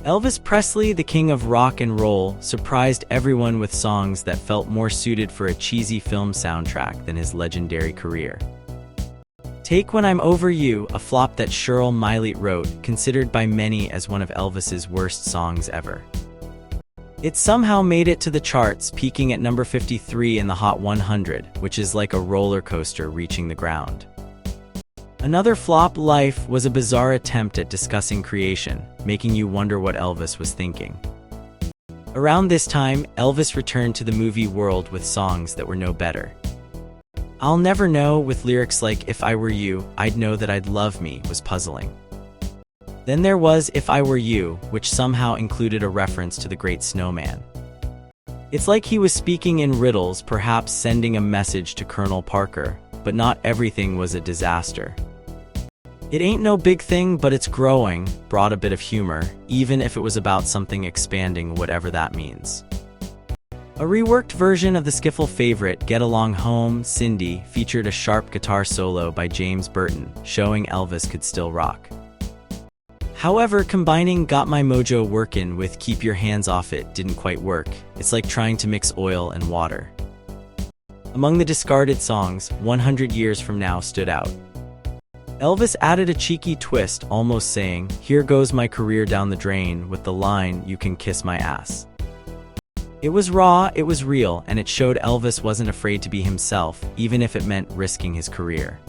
Elvis Presley, the king of rock and roll, surprised everyone with songs that felt more suited for a cheesy film soundtrack than his legendary career. Take When I'm Over You, a flop that Cheryl Miley wrote, considered by many as one of Elvis's worst songs ever. It somehow made it to the charts, peaking at number 53 in the Hot 100, which is like a roller coaster reaching the ground. Another flop, Life, was a bizarre attempt at discussing creation, making you wonder what Elvis was thinking. Around this time, Elvis returned to the movie world with songs that were no better. I'll Never Know, with lyrics like If I Were You, I'd Know That I'd Love Me, was puzzling. Then there was If I Were You, which somehow included a reference to the Great Snowman. It's like he was speaking in riddles, perhaps sending a message to Colonel Parker, but not everything was a disaster. It Ain't No Big Thing, But It's Growing brought a bit of humor, even if it was about something expanding, whatever that means. A reworked version of the skiffle favorite Get Along Home, Cindy, featured a sharp guitar solo by James Burton, showing Elvis could still rock. However, combining Got My Mojo Workin' with Keep Your Hands Off It didn't quite work. It's like trying to mix oil and water. Among the discarded songs, 100 Years From Now stood out. Elvis added a cheeky twist, almost saying, "Here goes my career down the drain," with the line, "You can kiss my ass." It was raw, it was real, and it showed Elvis wasn't afraid to be himself, even if it meant risking his career.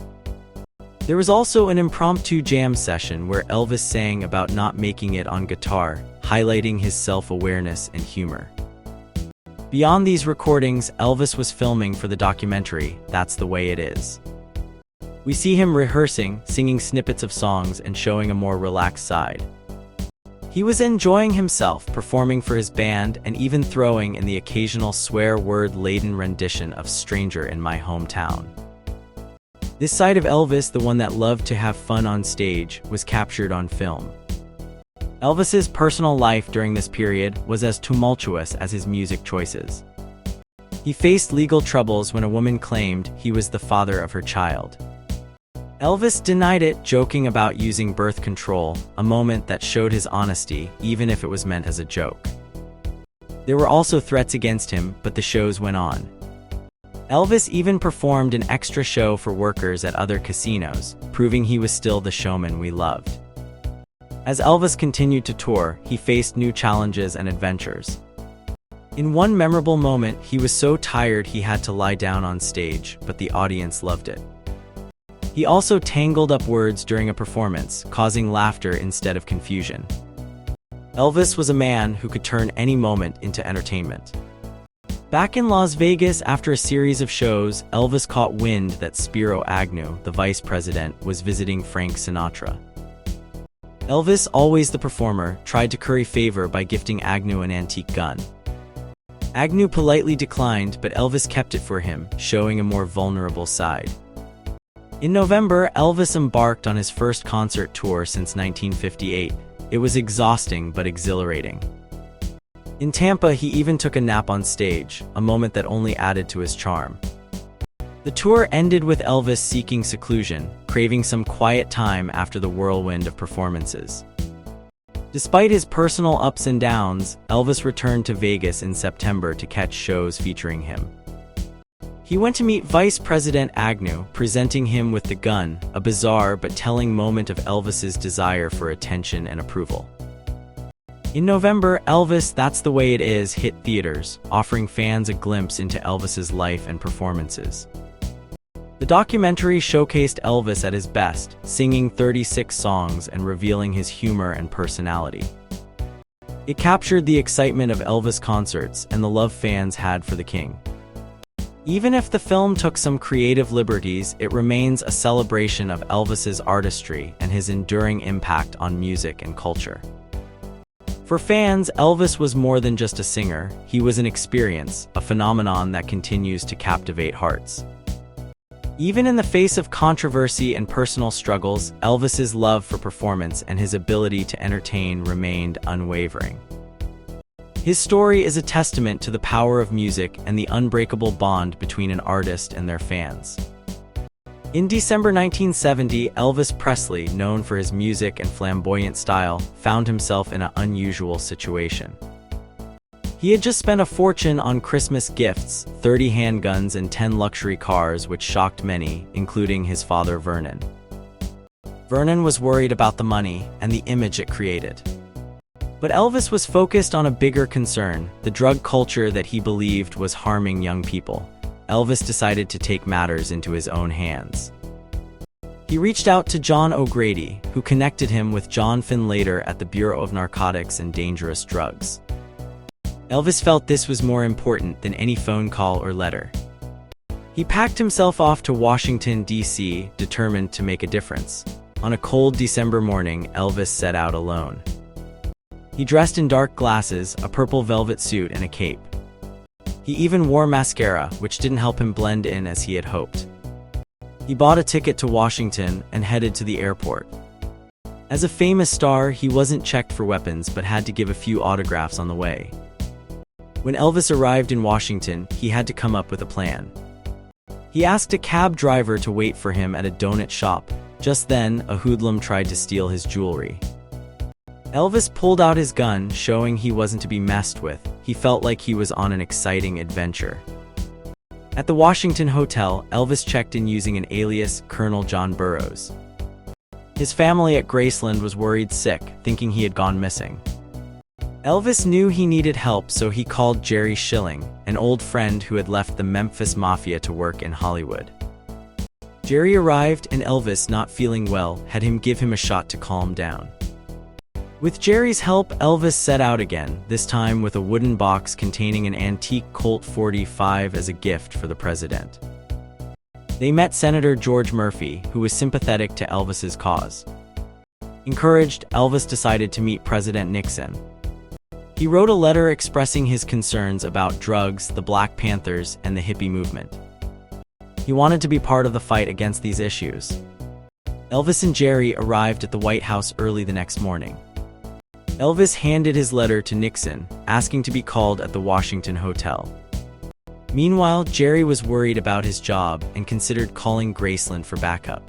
There was also an impromptu jam session where Elvis sang about not making it on guitar, highlighting his self-awareness and humor. Beyond these recordings, Elvis was filming for the documentary, That's the Way It Is. We see him rehearsing, singing snippets of songs, and showing a more relaxed side. He was enjoying himself, performing for his band, and even throwing in the occasional swear-word-laden rendition of Stranger in My Hometown. This side of Elvis, the one that loved to have fun on stage, was captured on film. Elvis's personal life during this period was as tumultuous as his music choices. He faced legal troubles when a woman claimed he was the father of her child. Elvis denied it, joking about using birth control, a moment that showed his honesty, even if it was meant as a joke. There were also threats against him, but the shows went on. Elvis even performed an extra show for workers at other casinos, proving he was still the showman we loved. As Elvis continued to tour, he faced new challenges and adventures. In one memorable moment, he was so tired he had to lie down on stage, but the audience loved it. He also tangled up words during a performance, causing laughter instead of confusion. Elvis was a man who could turn any moment into entertainment. Back in Las Vegas after a series of shows, Elvis caught wind that Spiro Agnew, the vice president, was visiting Frank Sinatra. Elvis, always the performer, tried to curry favor by gifting Agnew an antique gun. Agnew politely declined, but Elvis kept it for him, showing a more vulnerable side. In November, Elvis embarked on his first concert tour since 1958. It was exhausting but exhilarating. In Tampa, he even took a nap on stage, a moment that only added to his charm. The tour ended with Elvis seeking seclusion, craving some quiet time after the whirlwind of performances. Despite his personal ups and downs, Elvis returned to Vegas in September to catch shows featuring him. He went to meet Vice President Agnew, presenting him with the gun, a bizarre but telling moment of Elvis's desire for attention and approval. In November, Elvis, That's the Way It Is hit theaters, offering fans a glimpse into Elvis's life and performances. The documentary showcased Elvis at his best, singing 36 songs and revealing his humor and personality. It captured the excitement of Elvis concerts and the love fans had for the king. Even if the film took some creative liberties, it remains a celebration of Elvis's artistry and his enduring impact on music and culture. For fans, Elvis was more than just a singer, he was an experience, a phenomenon that continues to captivate hearts. Even in the face of controversy and personal struggles, Elvis's love for performance and his ability to entertain remained unwavering. His story is a testament to the power of music and the unbreakable bond between an artist and their fans. In December 1970, Elvis Presley, known for his music and flamboyant style, found himself in an unusual situation. He had just spent a fortune on Christmas gifts, 30 handguns and 10 luxury cars, which shocked many, including his father Vernon. Vernon was worried about the money and the image it created. But Elvis was focused on a bigger concern, the drug culture that he believed was harming young people. Elvis decided to take matters into his own hands. He reached out to John O'Grady, who connected him with John Findlater at the Bureau of Narcotics and Dangerous Drugs. Elvis felt this was more important than any phone call or letter. He packed himself off to Washington, D.C., determined to make a difference. On a cold December morning, Elvis set out alone. He dressed in dark glasses, a purple velvet suit, and a cape. He even wore mascara, which didn't help him blend in as he had hoped. He bought a ticket to Washington and headed to the airport. As a famous star, he wasn't checked for weapons but had to give a few autographs on the way. When Elvis arrived in Washington, he had to come up with a plan. He asked a cab driver to wait for him at a donut shop. Just then, a hoodlum tried to steal his jewelry. Elvis pulled out his gun, showing he wasn't to be messed with. He felt like he was on an exciting adventure. At the Washington Hotel, Elvis checked in using an alias, Colonel John Burroughs. His family at Graceland was worried sick, thinking he had gone missing. Elvis knew he needed help, so he called Jerry Schilling, an old friend who had left the Memphis Mafia to work in Hollywood. Jerry arrived, and Elvis, not feeling well, had him give him a shot to calm down. With Jerry's help, Elvis set out again, this time with a wooden box containing an antique Colt 45 as a gift for the president. They met Senator George Murphy, who was sympathetic to Elvis's cause. Encouraged, Elvis decided to meet President Nixon. He wrote a letter expressing his concerns about drugs, the Black Panthers, and the hippie movement. He wanted to be part of the fight against these issues. Elvis and Jerry arrived at the White House early the next morning. Elvis handed his letter to Nixon, asking to be called at the Washington Hotel. Meanwhile, Jerry was worried about his job and considered calling Graceland for backup.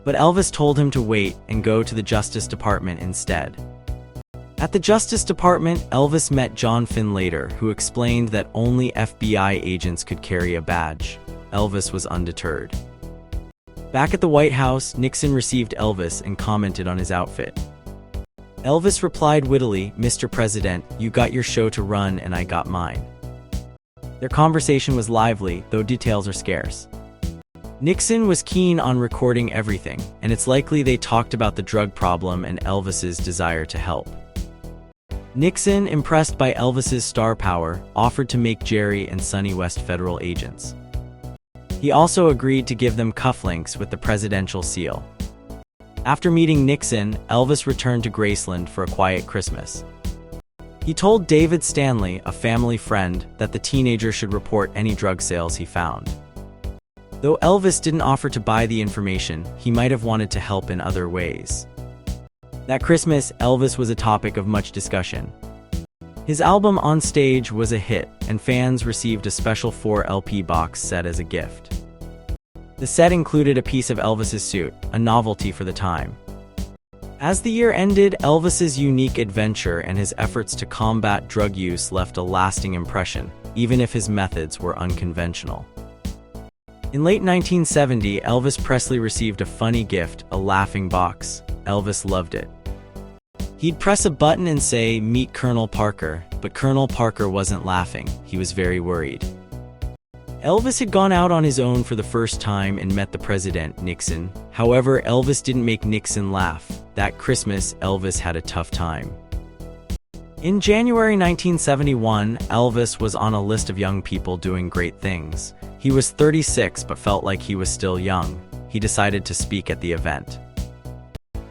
But Elvis told him to wait and go to the Justice Department instead. At the Justice Department, Elvis met John Findlater, who explained that only FBI agents could carry a badge. Elvis was undeterred. Back at the White House, Nixon received Elvis and commented on his outfit. Elvis replied wittily, "Mr. President, you got your show to run and I got mine." Their conversation was lively, though details are scarce. Nixon was keen on recording everything, and it's likely they talked about the drug problem and Elvis's desire to help. Nixon, impressed by Elvis's star power, offered to make Jerry and Sonny West federal agents. He also agreed to give them cufflinks with the presidential seal. After meeting Nixon, Elvis returned to Graceland for a quiet Christmas. He told David Stanley, a family friend, that the teenager should report any drug sales he found. Though Elvis didn't offer to buy the information, he might have wanted to help in other ways. That Christmas, Elvis was a topic of much discussion. His album On Stage was a hit, and fans received a special 4-LP box set as a gift. The set included a piece of Elvis's suit, a novelty for the time. As the year ended, Elvis's unique adventure and his efforts to combat drug use left a lasting impression, even if his methods were unconventional. In late 1970, Elvis Presley received a funny gift, a laughing box. Elvis loved it. He'd press a button and say, "Meet Colonel Parker," but Colonel Parker wasn't laughing. He was very worried. Elvis had gone out on his own for the first time and met the president, Nixon. However, Elvis didn't make Nixon laugh. That Christmas, Elvis had a tough time. In January 1971, Elvis was on a list of young people doing great things. He was 36 but felt like he was still young. He decided to speak at the event.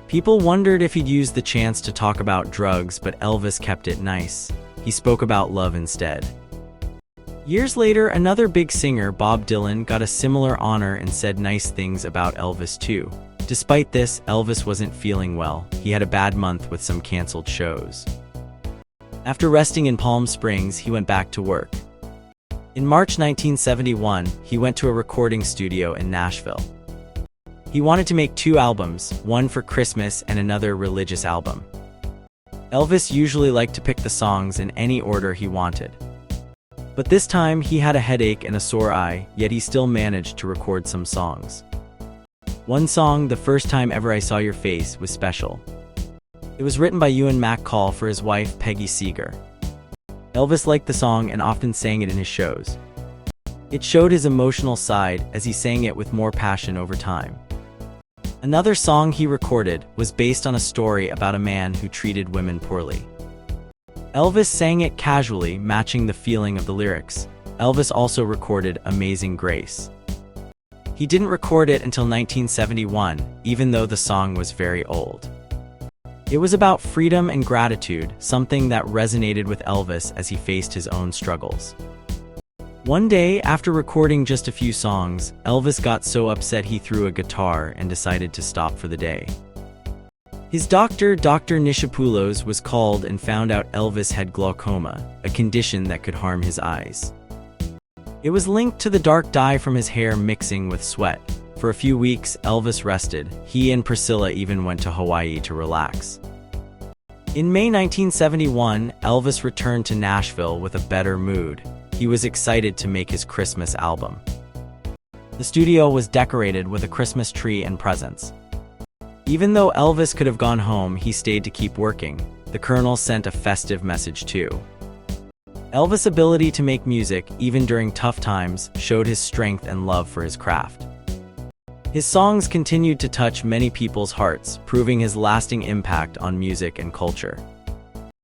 People wondered if he'd use the chance to talk about drugs, but Elvis kept it nice. He spoke about love instead. Years later, another big singer, Bob Dylan, got a similar honor and said nice things about Elvis too. Despite this, Elvis wasn't feeling well. He had a bad month with some canceled shows. After resting in Palm Springs, he went back to work. In March 1971, he went to a recording studio in Nashville. He wanted to make 2 albums, one for Christmas and another religious album. Elvis usually liked to pick the songs in any order he wanted. But this time he had a headache and a sore eye, yet he still managed to record some songs. One song, "The First Time Ever I Saw Your Face," was special. It was written by Ewan MacColl for his wife, Peggy Seeger. Elvis liked the song and often sang it in his shows. It showed his emotional side as he sang it with more passion over time. Another song he recorded was based on a story about a man who treated women poorly. Elvis sang it casually, matching the feeling of the lyrics. Elvis also recorded "Amazing Grace." He didn't record it until 1971, even though the song was very old. It was about freedom and gratitude, something that resonated with Elvis as he faced his own struggles. One day, after recording just a few songs, Elvis got so upset he threw a guitar and decided to stop for the day. His doctor, Dr. Nishapoulos, was called and found out Elvis had glaucoma, a condition that could harm his eyes. It was linked to the dark dye from his hair mixing with sweat. For a few weeks, Elvis rested. He and Priscilla even went to Hawaii to relax. In May 1971, Elvis returned to Nashville with a better mood. He was excited to make his Christmas album. The studio was decorated with a Christmas tree and presents. Even though Elvis could have gone home, he stayed to keep working. The Colonel sent a festive message too. Elvis' ability to make music, even during tough times, showed his strength and love for his craft. His songs continued to touch many people's hearts, proving his lasting impact on music and culture.